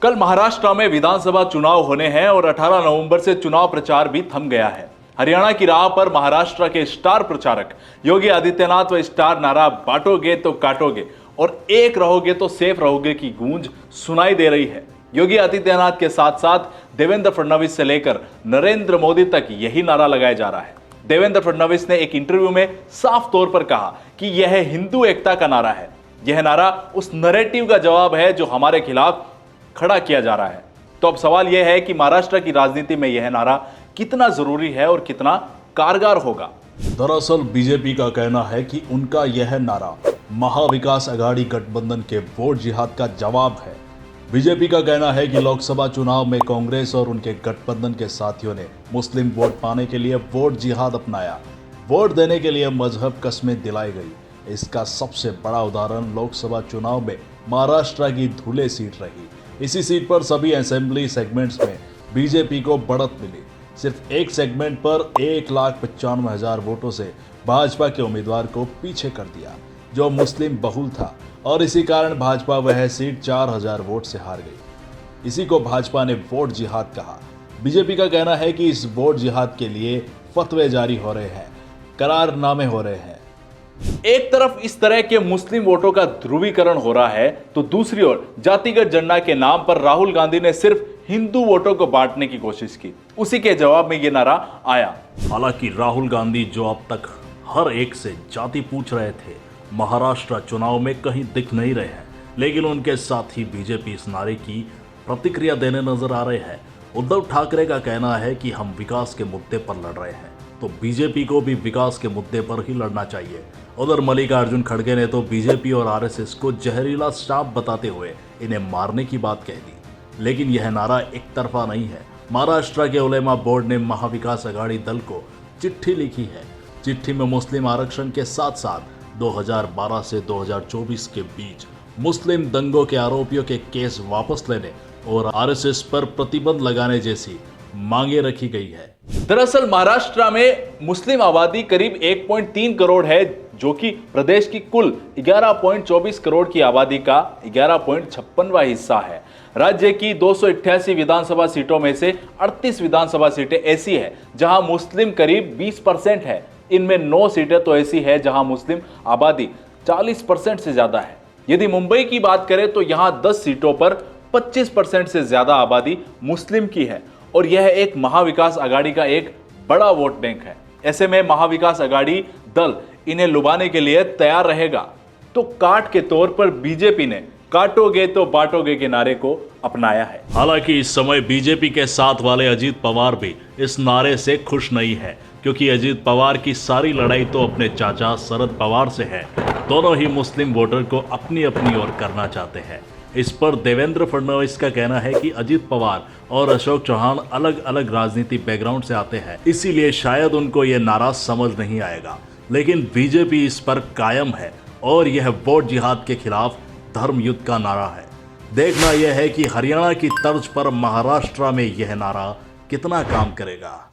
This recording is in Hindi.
कल महाराष्ट्र में विधानसभा चुनाव होने हैं और 18 नवंबर से चुनाव प्रचार भी थम गया है। हरियाणा की राह पर महाराष्ट्र के स्टार प्रचारक योगी आदित्यनाथ व स्टार नारा बांटोगे तो काटोगे और एक रहोगे तो सेफ रहोगे की गूंज सुनाई दे रही है। योगी आदित्यनाथ के साथ साथ देवेंद्र फडणवीस से लेकर नरेंद्र मोदी तक यही नारा लगाया जा रहा है। देवेंद्र फडणवीस ने एक इंटरव्यू में साफ तौर पर कहा कि यह हिंदू एकता का नारा है। यह नारा उस नैरेटिव का जवाब है जो हमारे खिलाफ खड़ा किया जा रहा है। तो अब सवाल यह है कि महाराष्ट्र की राजनीति में यह नारा कितना जरूरी है और कितना कारगर होगा। दरअसल बीजेपी का कहना है कि उनका यह नारा महाविकास आघाड़ी गठबंधन के वोट जिहाद का जवाब है। बीजेपी का कहना है कि लोकसभा चुनाव में कांग्रेस और उनके गठबंधन के साथियों ने मुस्लिम वोट पाने के लिए वोट जिहाद अपनाया। वोट देने के लिए मजहब कस्में दिलाई गई। इसका सबसे बड़ा उदाहरण लोकसभा चुनाव में महाराष्ट्र की धुले सीट रही। इसी सीट पर सभी असेंबली सेगमेंट्स में बीजेपी को बढ़त मिली। सिर्फ एक सेगमेंट पर 1,95,000 वोटों से भाजपा के उम्मीदवार को पीछे कर दिया, जो मुस्लिम बहुल था, और इसी कारण भाजपा वह सीट 4,000 वोट से हार गई। इसी को भाजपा ने वोट जिहाद कहा। बीजेपी का कहना है कि इस वोट जिहाद के लिए फतवे जारी हो रहे हैं, करारनामे हो रहे हैं। एक तरफ इस तरह के मुस्लिम वोटों का ध्रुवीकरण हो रहा है तो दूसरी ओर जातिगत जनगणना के नाम पर राहुल गांधी ने सिर्फ हिंदू वोटों को बांटने की कोशिश की। उसी के जवाब में यह नारा आया। हालांकि राहुल गांधी जो अब तक हर एक से जाति पूछ रहे थे, महाराष्ट्र चुनाव में कहीं दिख नहीं रहे हैं, लेकिन उनके साथ ही बीजेपी इस नारे की प्रतिक्रिया देने नजर आ रहे हैं। उद्धव ठाकरे का कहना है कि हम विकास के मुद्दे पर लड़ रहे हैं, तो बीजेपी को भी विकास के मुद्दे पर ही लड़ना चाहिए। उधर मल्लिकार्जुन खड़गे ने तो बीजेपी और आरएसएस को जहरीला सांप बताते हुए इन्हें मारने की बात कह दी। लेकिन यह नारा एक तरफा नहीं है। महाराष्ट्र के उलेमा बोर्ड ने महाविकास आघाड़ी दल को चिट्ठी लिखी है। चिट्ठी में मुस्लिम आरक्षण के साथ साथ 2012 से 2024 के बीच मुस्लिम दंगों के आरोपियों के केस वापस लेने और आरएसएस पर प्रतिबंध लगाने जैसी मांगे रखी गई है। दरअसल महाराष्ट्र में मुस्लिम आबादी करीब 1.3 करोड़ है, जो कि प्रदेश की कुल 11.24 करोड़ की आबादी का 11.56वां हिस्सा है। राज्य की 288 विधानसभा सीटों में से 38 विधानसभा सीटें ऐसी है जहां मुस्लिम करीब 20% है। इनमें 9 सीटें तो ऐसी है जहां मुस्लिम आबादी 40% से ज्यादा है। यदि मुंबई की बात करें तो यहां 10 सीटों पर 25% से ज्यादा आबादी मुस्लिम की है और यह एक महाविकास आघाड़ी का एक बड़ा वोट बैंक है। ऐसे में महाविकास आघाड़ी दल इन्हें लुभाने के लिए तैयार रहेगा। तो काट के तौर पर बीजेपी ने काटोगे तो बांटोगे के नारे को अपनाया है। हालांकि इस समय बीजेपी के साथ वाले अजीत पवार भी इस नारे से खुश नहीं है, क्योंकि अजीत पवार की सारी लड़ाई तो अपने चाचा शरद पवार से है। दोनों ही मुस्लिम वोटर को अपनी अपनी ओर करना चाहते हैं। इस पर देवेंद्र फडणवीस का कहना है कि अजीत पवार और अशोक चौहान अलग अलग राजनीति बैकग्राउंड से आते हैं, इसीलिए शायद उनको यह नारा समझ नहीं आएगा। लेकिन बीजेपी इस पर कायम है और यह वोट जिहाद के खिलाफ धर्म युद्ध का नारा है। देखना यह है कि हरियाणा की तर्ज पर महाराष्ट्र में यह नारा कितना काम करेगा।